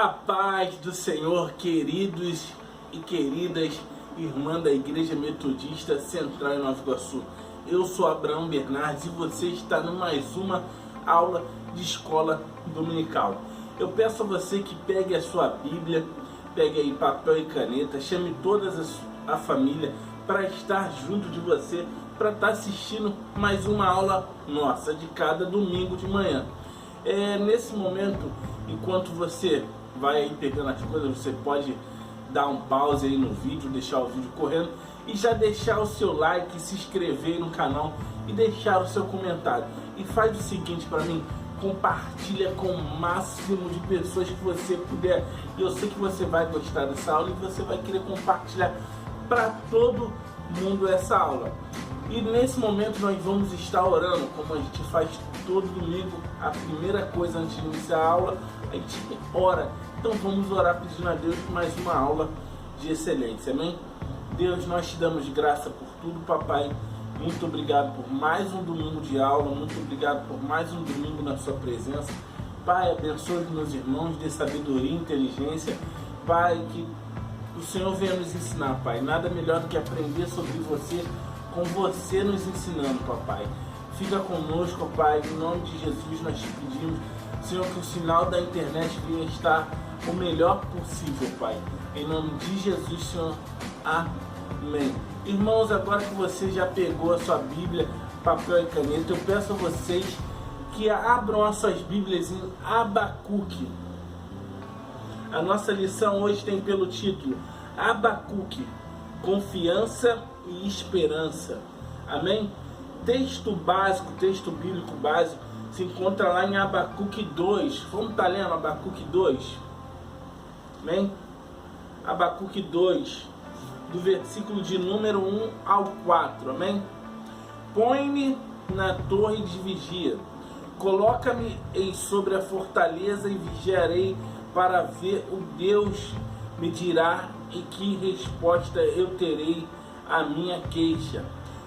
A paz do Senhor, queridos e queridas irmãs da Igreja Metodista Central em Nova Iguaçu. Eu sou Abraão Bernardes e você está em mais uma aula de escola dominical. Eu peço a você que pegue a sua Bíblia, pegue aí papel e caneta, chame toda a família para estar junto de você, para estar assistindo mais uma aula nossa de cada domingo de manhã. Nesse momento, enquanto você vai aí pegando as coisas, você pode dar um pause aí no vídeo, deixar o vídeo correndo e já deixar o seu like, se inscrever no canal e deixar o seu comentário. E faz o seguinte para mim, compartilha com o máximo de pessoas que você puder. Eu sei que você vai gostar dessa aula e você vai querer compartilhar para todo mundo essa aula. E nesse momento nós vamos estar orando, como a gente faz todo domingo. A primeira coisa antes de iniciar a aula, a gente ora. Então vamos orar pedindo a Deus por mais uma aula de excelência, amém? Deus, nós te damos graça por tudo, papai. Muito obrigado por mais um domingo de aula, muito obrigado por mais um domingo na sua presença. Pai, abençoe os meus irmãos, dê sabedoria e inteligência. Pai, que o Senhor venha nos ensinar, Pai. Nada melhor do que aprender sobre você, com você nos ensinando, papai. Fica conosco, Pai, em nome de Jesus nós te pedimos, Senhor, que o sinal da internet venha estar o melhor possível, Pai. Em nome de Jesus, Senhor. Amém. Irmãos, agora que você já pegou a sua Bíblia, papel e caneta, eu peço a vocês que abram as suas Bíblias em Abacuque. A nossa lição hoje tem pelo título Abacuque, confiança e esperança. Amém? Texto básico, texto bíblico básico, se encontra lá em Abacuque 2. Vamos estar lendo Abacuque 2? Amém? Abacuque 2, do versículo de número 1 ao 4. Amém? Põe-me na torre de vigia, coloca-me sobre a fortaleza e vigiarei para ver o Deus me dirá e que resposta eu terei à minha queixa.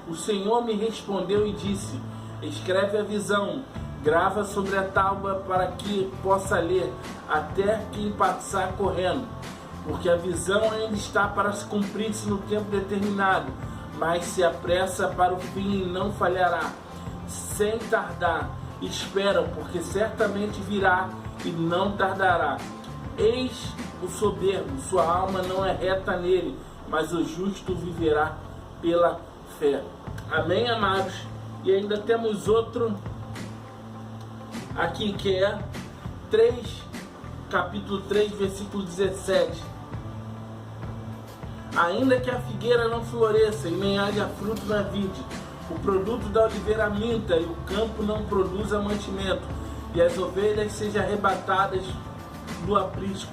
O Senhor me respondeu e disse: escreve a visão, grava sobre a tábua para que possa ler até quem passar correndo, porque a visão ainda está para se cumprir-se no tempo determinado, mas se apressa para o fim e não falhará. Sem tardar, espera, porque certamente virá e não tardará. Eis o soberbo, sua alma não é reta nele, mas o justo viverá pela fé. Amém, amados? E ainda temos outro aqui que é capítulo 3, versículo 17. Ainda que a figueira não floresça e nem haja fruto na vide, o produto da oliveira minta e o campo não produza mantimento, e as ovelhas sejam arrebatadas do aprisco,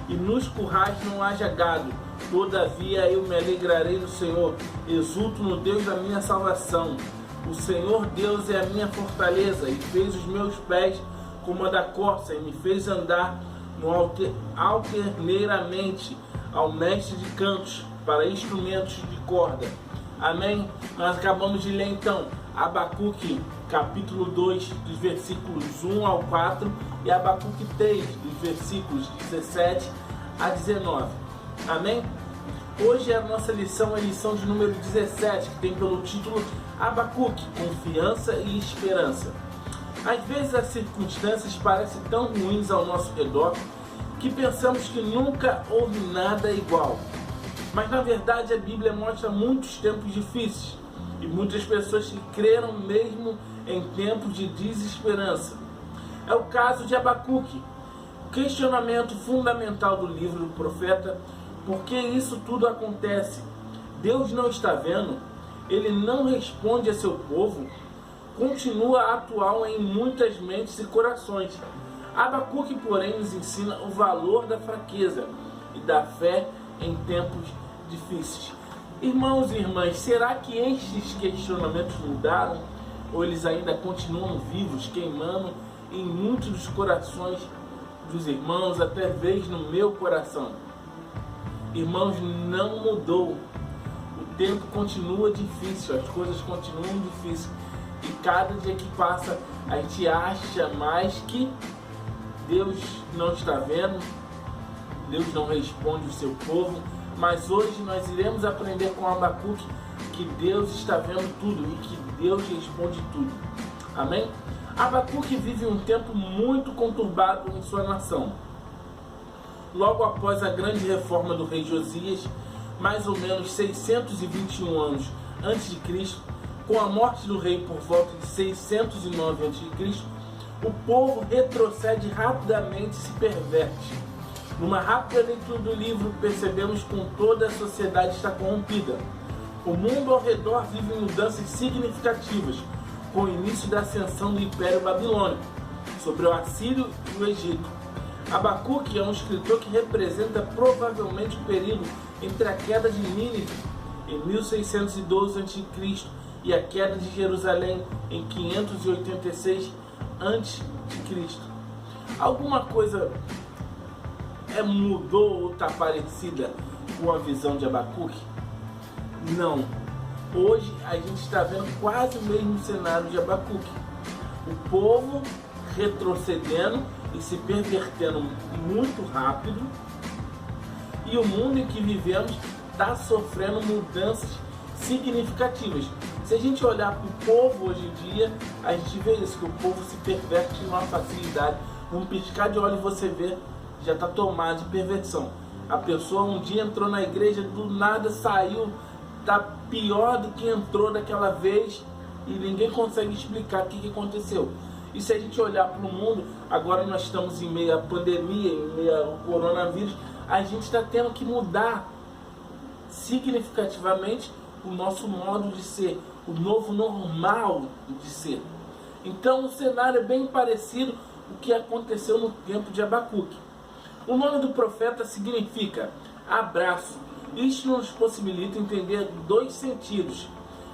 e nos currais não haja gado, todavia eu me alegrarei no Senhor, exulto no Deus da minha salvação. O Senhor Deus é a minha fortaleza, e fez os meus pés como a da corça, e me fez andar alterneiramente ao mestre de cantos, para instrumentos de corda. Amém? Nós acabamos de ler então Abacuque capítulo 2, dos versículos 1 ao 4 e Abacuque 3, dos versículos 17 a 19. Amém? Hoje a nossa lição é a lição de número 17, que tem pelo título Abacuque, confiança e esperança. Às vezes as circunstâncias parecem tão ruins ao nosso redor que pensamos que nunca houve nada igual. Mas na verdade a Bíblia mostra muitos tempos difíceis e muitas pessoas que creram mesmo em tempos de desesperança. É o caso de Abacuque. O questionamento fundamental do livro do profeta: por que isso tudo acontece? Deus não está vendo? Ele não responde a seu povo? Continua atual em muitas mentes e corações. Abacuque, porém, nos ensina o valor da fraqueza e da fé em tempos difíceis. Irmãos e irmãs, será que estes questionamentos mudaram? Ou eles ainda continuam vivos, queimando em muitos dos corações dos irmãos, até vez no meu coração? Irmãos, não mudou. O tempo continua difícil, as coisas continuam difíceis. E cada dia que passa, a gente acha mais que Deus não está vendo, Deus não responde o seu povo, mas hoje nós iremos aprender com Abacuque que Deus está vendo tudo e que Deus responde tudo. Amém? Abacuque vive um tempo muito conturbado em sua nação. Logo após a grande reforma do rei Josias, mais ou menos 621 anos antes de Cristo, com a morte do rei por volta de 609 a.C., o povo retrocede rapidamente e se perverte. Numa rápida leitura do livro, percebemos como toda a sociedade está corrompida. O mundo ao redor vive mudanças significativas, com o início da ascensão do Império Babilônico sobre o Assírio e o Egito. Abacuque é um escritor que representa provavelmente o período entre a queda de Nínive em 1612 a.C. e a queda de Jerusalém em 586 a.C. Alguma coisa mudou ou está parecida com a visão de Abacuque? Não. Hoje a gente está vendo quase o mesmo cenário de Abacuque. O povo retrocedendo e se pervertendo muito rápido, e o mundo em que vivemos está sofrendo mudanças significativas. Se a gente olhar para o povo hoje em dia, a gente vê isso, que o povo se perverte com uma facilidade. Um piscar de olho você vê, já está tomado de perversão. A pessoa um dia entrou na igreja, do nada saiu, está pior do que entrou daquela vez e ninguém consegue explicar o que aconteceu. E se a gente olhar para o mundo, agora nós estamos em meio à pandemia, em meio ao coronavírus, a gente está tendo que mudar significativamente o nosso modo de ser, o novo normal de ser. Então o cenário é bem parecido com o que aconteceu no tempo de Abacuque. O nome do profeta significa abraço. Isto nos possibilita entender dois sentidos: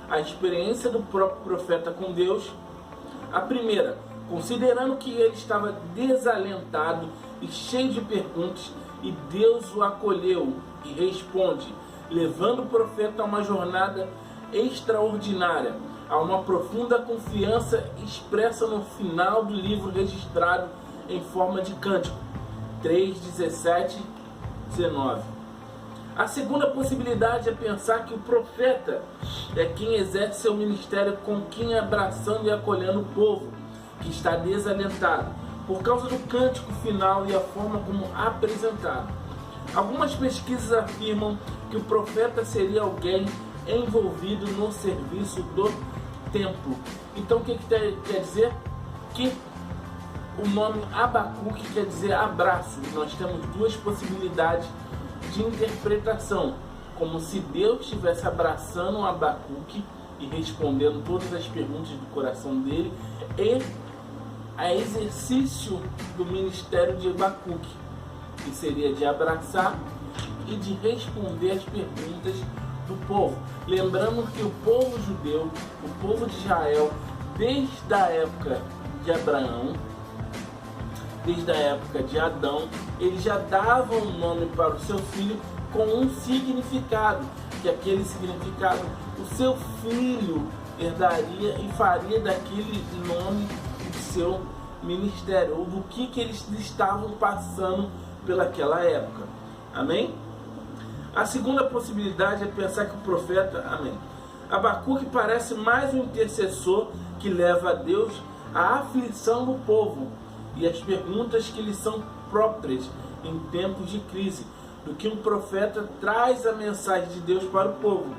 a experiência do próprio profeta com Deus. A primeira, considerando que ele estava desalentado e cheio de perguntas, e Deus o acolheu e responde, levando o profeta a uma jornada extraordinária, a uma profunda confiança expressa no final do livro registrado em forma de cântico 3:17, 19. A segunda possibilidade é pensar que o profeta é quem exerce seu ministério com quem abraçando e acolhendo o povo que está desalentado, por causa do cântico final e a forma como apresentado. Algumas pesquisas afirmam que o profeta seria alguém envolvido no serviço do templo. Então o que quer dizer? Que o nome Abacuque quer dizer abraço. Nós temos duas possibilidades de interpretação, como se Deus estivesse abraçando o Abacuque e respondendo todas as perguntas do coração dele, e a exercício do ministério de Abacuque, que seria de abraçar e de responder as perguntas do povo. Lembrando que o povo judeu, o povo de Israel, desde a época de Abraão, desde a época de Adão, eles já davam um nome para o seu filho com um significado, que aquele significado o seu filho herdaria e faria daquele nome o seu ministério, ou do que eles estavam passando pelaquela época. Amém? A segunda possibilidade é pensar que o profeta, amém, Abacuque parece mais um intercessor que leva a Deus a aflição do povo e as perguntas que lhe são próprias em tempos de crise, do que um profeta traz a mensagem de Deus para o povo.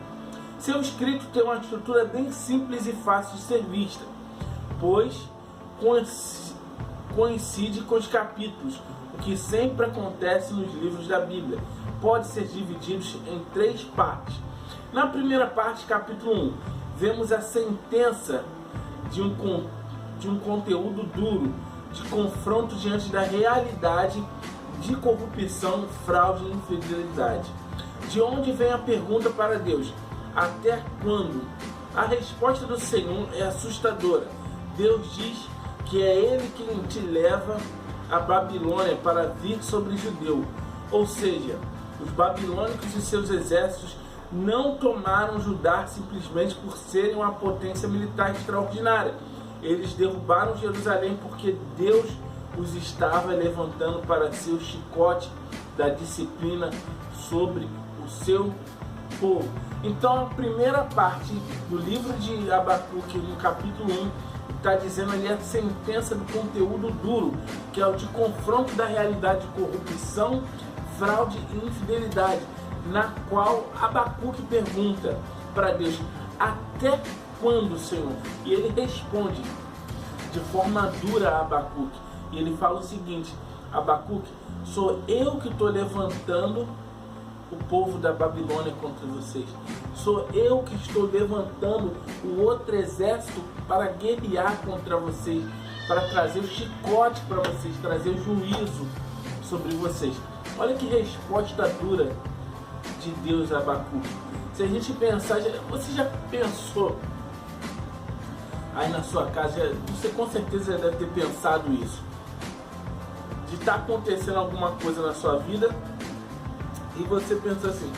Seu escrito tem uma estrutura bem simples e fácil de ser vista, pois coincide com os capítulos, o que sempre acontece nos livros da Bíblia. Pode ser dividido em três partes. Na primeira parte, capítulo 1, vemos a sentença de um conteúdo duro, de confronto diante da realidade de corrupção, fraude e infidelidade. De onde vem a pergunta para Deus? Até quando? A resposta do Senhor é assustadora. Deus diz que é Ele quem te leva à Babilônia para vir sobre Judeu. Ou seja, os babilônicos e seus exércitos não tomaram Judá simplesmente por serem uma potência militar extraordinária. Eles derrubaram Jerusalém porque Deus os estava levantando para ser o chicote da disciplina sobre o seu povo. Então a primeira parte do livro de Abacuque, no capítulo 1, está dizendo ali a sentença do conteúdo duro, que é o de confronto da realidade de corrupção, fraude e infidelidade, na qual Abacuque pergunta para Deus: até quando, Senhor? E ele responde de forma dura a Abacuque. E ele fala o seguinte: Abacuque, sou eu que estou levantando o povo da Babilônia contra vocês. Sou eu que estou levantando o outro exército para guerrear contra vocês, para trazer o chicote para vocês, trazer juízo sobre vocês. Olha que resposta dura de Deus a Abacuque. Se a gente pensar, você já pensou aí na sua casa, você com certeza já deve ter pensado isso, de estar acontecendo alguma coisa na sua vida e você pensa assim: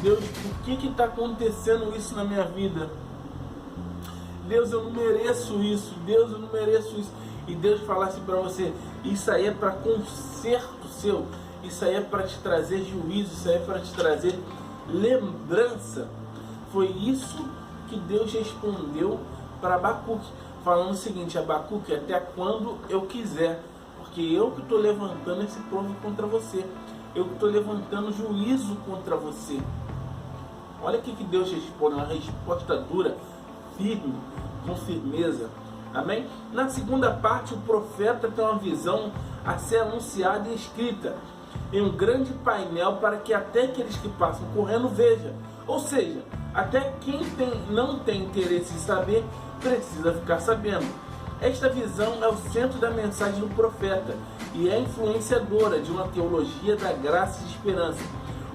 Deus, por que está acontecendo isso na minha vida? Deus, eu não mereço isso. Deus, eu não mereço isso. E Deus falasse para você: isso aí é para conserto seu, isso aí é para te trazer juízo, isso aí é para te trazer lembrança. Foi isso que Deus respondeu para Abacuque, falando o seguinte: Abacuque, até quando eu quiser, porque eu que estou levantando esse povo contra você, eu que estou levantando juízo contra você. Olha o que Deus responde, uma resposta dura, firme, com firmeza. Amém? Na segunda parte, o profeta tem uma visão a ser anunciada e escrita em um grande painel, para que até aqueles que passam correndo vejam. Ou seja, até quem não tem interesse em saber, precisa ficar sabendo. Esta visão é o centro da mensagem do profeta e é influenciadora de uma teologia da graça e esperança.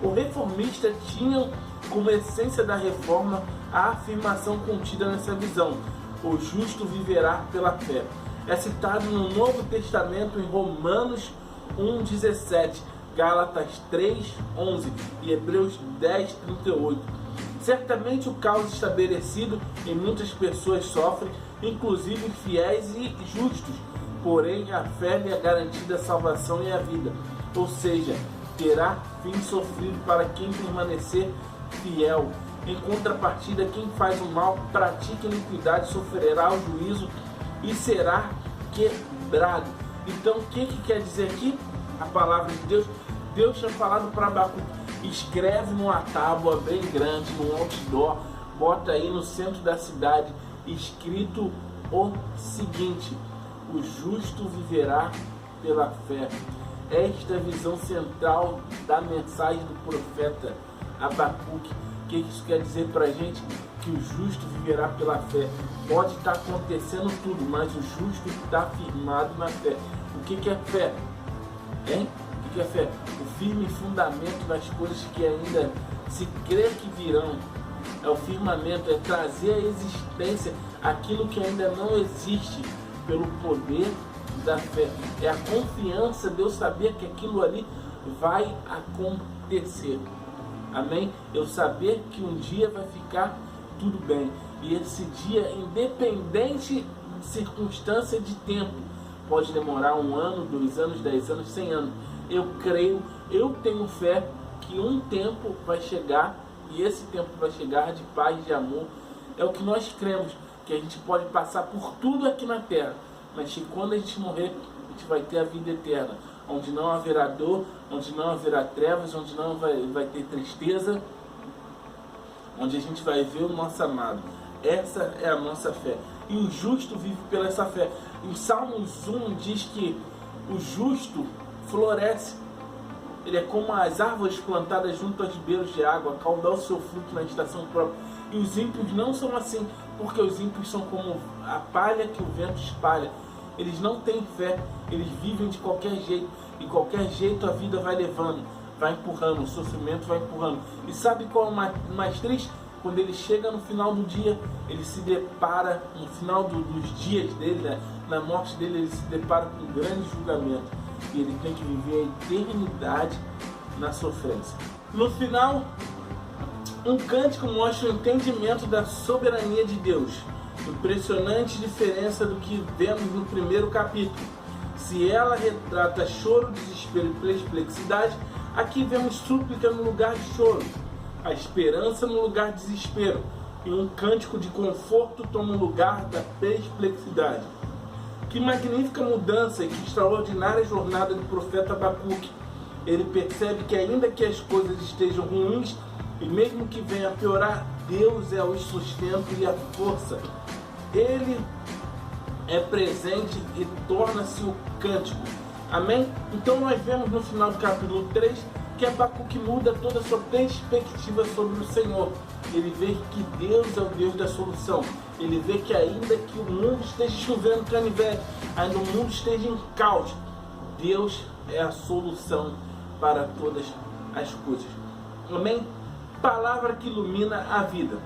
O reformista tinha como essência da reforma a afirmação contida nessa visão: o justo viverá pela fé. É citado no Novo Testamento em Romanos 1,17, Gálatas 3,11 e Hebreus 10,38. Certamente o caos estabelecido em muitas pessoas sofre, inclusive fiéis e justos, porém a fé lhe é garantida a salvação e a vida, ou seja, terá fim sofrido para quem permanecer fiel. Em contrapartida, quem faz o mal, pratica iniquidade, sofrerá o juízo e será quebrado. Então o que quer dizer aqui? A palavra de Deus. Deus tinha falado para Abacuque: escreve numa tábua bem grande, num outdoor, bota aí no centro da cidade, escrito o seguinte: o justo viverá pela fé. Esta é a visão central da mensagem do profeta Abacuque. O que isso quer dizer para a gente? Que o justo viverá pela fé. Pode estar acontecendo tudo, mas o justo está firmado na fé. O que é fé? Hein? O que é fé? O firme fundamento das coisas que ainda se crê que virão. É o firmamento, é trazer à existência aquilo que ainda não existe pelo poder da fé. É a confiança de eu saber que aquilo ali vai acontecer. Amém? Eu saber que um dia vai ficar tudo bem. E esse dia, independente de circunstância de tempo, pode demorar 1 ano, 2 anos, 10 anos, 100 anos. Eu creio, eu tenho fé que um tempo vai chegar, e esse tempo vai chegar de paz, de amor. É o que nós cremos, que a gente pode passar por tudo aqui na terra, mas que quando a gente morrer, a gente vai ter a vida eterna, onde não haverá dor, onde não haverá trevas, onde não vai ter tristeza, onde a gente vai ver o nosso amado. Essa é a nossa fé. E o justo vive pela essa fé. Em Salmos 1 diz que o justo floresce. Ele é como as árvores plantadas junto aos ribeiros de água, caudar o seu fruto na estação própria. E os ímpios não são assim, porque os ímpios são como a palha que o vento espalha. Eles não têm fé, eles vivem de qualquer jeito. E qualquer jeito a vida vai levando, vai empurrando, o sofrimento vai empurrando. E sabe qual é o mais triste? Quando ele chega no final do dia, ele se depara, no final dos dias dele, né? Na morte dele, ele se depara com um grande julgamento. E ele tem que viver a eternidade na sofrência. No final, um cântico mostra o entendimento da soberania de Deus. Impressionante diferença do que vemos no primeiro capítulo. Se ela retrata choro, desespero e perplexidade, Aqui vemos súplica no lugar de choro, a esperança no lugar de desespero, e um cântico de conforto toma o lugar da perplexidade. Que magnífica mudança e que extraordinária jornada do profeta Abacuque. Ele percebe que ainda que as coisas estejam ruins, e mesmo que venha a piorar, Deus é o sustento e a força. Ele é presente e torna-se o cântico. Amém? Então nós vemos no final do capítulo 3 que Abacuque muda toda a sua perspectiva sobre o Senhor. Ele vê que Deus é o Deus da solução. Ele vê que ainda que o mundo esteja chovendo canivete, ainda o mundo esteja em caos, Deus é a solução para todas as coisas. Amém? Palavra que ilumina a vida.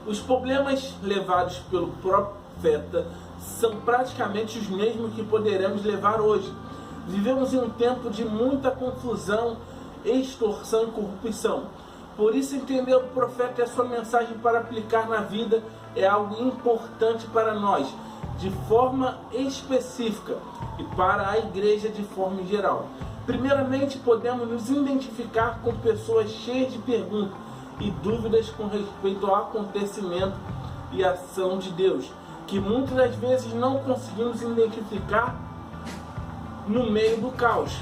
Os problemas levados pelo profeta são praticamente os mesmos que poderemos levar hoje. Vivemos em um tempo de muita confusão, extorsão e corrupção. Por isso, entender o profeta e a sua mensagem para aplicar na vida é algo importante para nós, de forma específica, e para a igreja de forma geral. Primeiramente, podemos nos identificar com pessoas cheias de perguntas e dúvidas com respeito ao acontecimento e ação de Deus, que muitas das vezes não conseguimos identificar no meio do caos.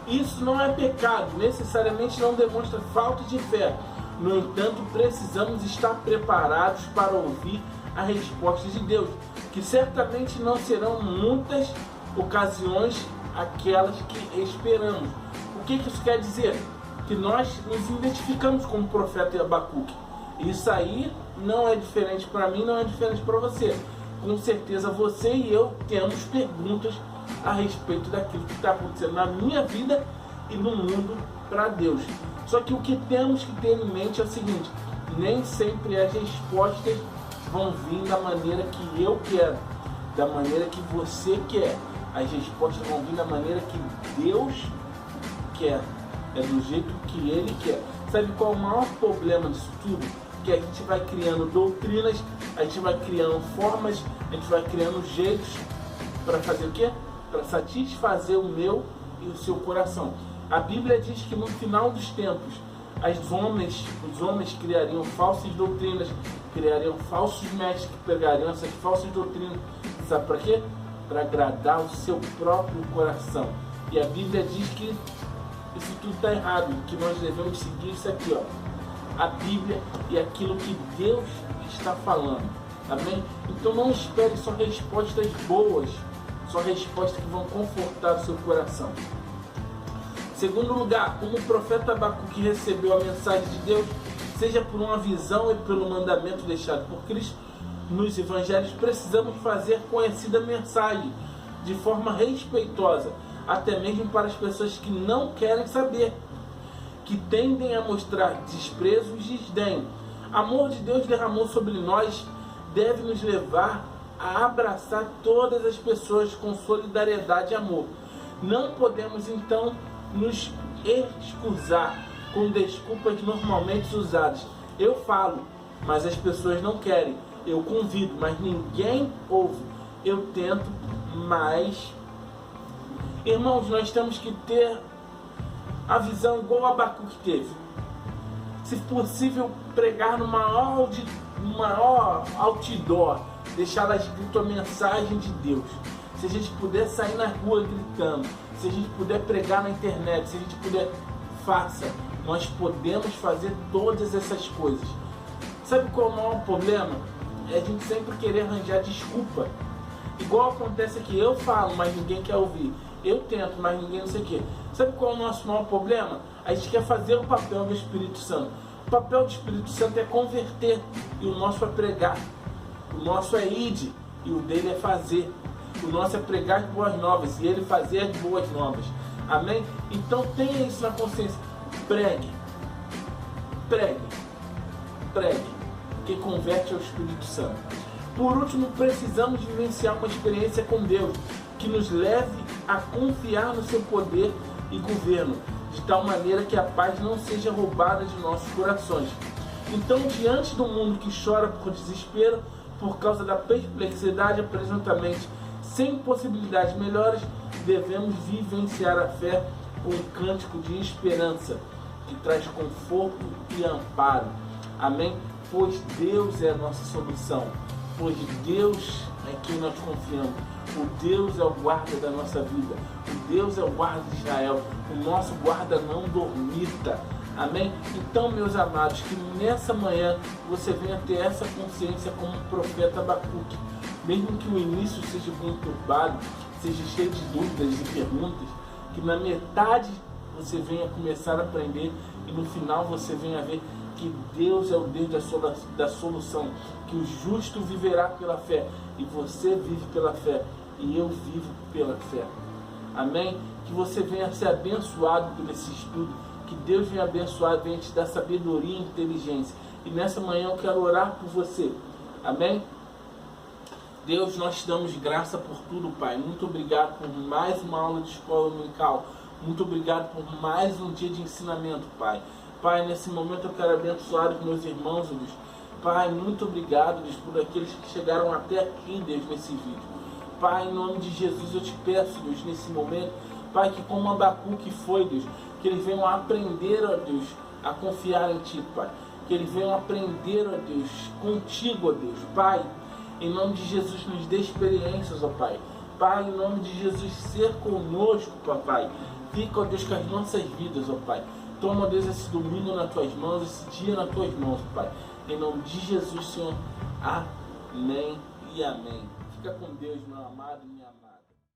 Isso não é pecado, necessariamente não demonstra falta de fé. No entanto, precisamos estar preparados para ouvir a resposta de Deus, que certamente não serão muitas ocasiões aquelas que esperamos. O que isso quer dizer? Que nós nos identificamos como profeta Abacuque. Isso aí não é diferente para mim, não é diferente para você. Com certeza você e eu temos perguntas a respeito daquilo que está acontecendo na minha vida e no mundo para Deus. Só que o que temos que ter em mente é o seguinte: nem sempre as respostas vão vir da maneira que eu quero, da maneira que você quer. As respostas vão vir da maneira que Deus quer, é do jeito que Ele quer. Sabe qual é o maior problema disso tudo? Que a gente vai criando doutrinas, a gente vai criando formas, a gente vai criando jeitos para fazer o quê? Para satisfazer o meu e o seu coração. A Bíblia diz que no final dos tempos, os homens criariam falsas doutrinas, criariam falsos mestres que pegariam essas falsas doutrinas. Sabe para quê? Para agradar o seu próprio coração. E a Bíblia diz que isso tudo está errado, que nós devemos seguir isso aqui, ó, a Bíblia e aquilo que Deus está falando. Amém? Então não espere só respostas boas, só respostas que vão confortar o seu coração. Segundo lugar, como o profeta Abacuque recebeu a mensagem de Deus, seja por uma visão e pelo mandamento deixado por Cristo, nos evangelhos precisamos fazer conhecida a mensagem de forma respeitosa, até mesmo para as pessoas que não querem saber, que tendem a mostrar desprezo e desdém. Amor de Deus derramou sobre nós, deve nos levar a abraçar todas as pessoas com solidariedade e amor. Não podemos então nos excusar com desculpas normalmente usadas. Eu falo, mas as pessoas não querem. Eu convido, mas ninguém ouve. Eu tento, mas... Irmãos, nós temos que ter a visão igual Abacuque teve. Se possível, pregar no maior outdoor, deixar lá escrito a mensagem de Deus. Se a gente puder sair na rua gritando, se a gente puder pregar na internet, se a gente puder, faça. Nós podemos fazer todas essas coisas. Sabe qual é o maior problema? É a gente sempre querer arranjar desculpa. Igual acontece aqui, eu falo, mas ninguém quer ouvir. Eu tento, mas ninguém não sei o quê. Sabe qual é o nosso maior problema? A gente quer fazer o papel do Espírito Santo. O papel do Espírito Santo é converter, e o nosso é pregar. O nosso é ide, e o dele é fazer. O nosso é pregar as boas novas, e ele fazer as boas novas. Amém? Então tenha isso na consciência. Pregue. Pregue. Pregue. Que converte ao Espírito Santo. Por último, precisamos vivenciar uma experiência com Deus que nos leve a confiar no seu poder e governo, de tal maneira que a paz não seja roubada de nossos corações. Então, diante do mundo que chora por desespero, por causa da perplexidade presuntamente sem possibilidades melhores, devemos vivenciar a fé com um cântico de esperança que traz conforto e amparo. Amém? Pois Deus é a nossa solução, pois Deus é quem nós confiamos. O Deus é o guarda da nossa vida, o Deus é o guarda de Israel, o nosso guarda não dormita. Amém? Então, meus amados, que nessa manhã você venha ter essa consciência como o profeta Abacuque. Mesmo que o início seja conturbado, seja cheio de dúvidas e perguntas, que na metade você venha começar a aprender e no final você venha ver que Deus é o Deus da solução, que o justo viverá pela fé, e você vive pela fé, e eu vivo pela fé. Amém? Que você venha ser abençoado por esse estudo, que Deus venha abençoar, venha te dar sabedoria e inteligência. E nessa manhã eu quero orar por você. Amém? Deus, nós te damos graça por tudo, Pai. Muito obrigado por mais uma aula de escola dominical. Muito obrigado por mais um dia de ensinamento, Pai. Pai, nesse momento eu quero abençoar os meus irmãos, Deus. Pai, muito obrigado, Deus, por aqueles que chegaram até aqui, Deus, nesse vídeo. Pai, em nome de Jesus eu te peço, Deus, nesse momento, Pai, que como Abacuque foi, Deus, que eles venham aprender, ó Deus, a confiar em Ti, Pai. Que eles venham aprender, ó Deus, contigo, ó Deus. Pai, em nome de Jesus, nos dê experiências, ó Pai. Pai, em nome de Jesus, ser conosco, papai. Fica, ó Deus, com as nossas vidas, ó Pai. Toma, ó Deus, esse domingo nas Tuas mãos, esse dia nas Tuas mãos, Pai. Em nome de Jesus, Senhor. Amém e amém. Fica com Deus, meu amado e minha amada.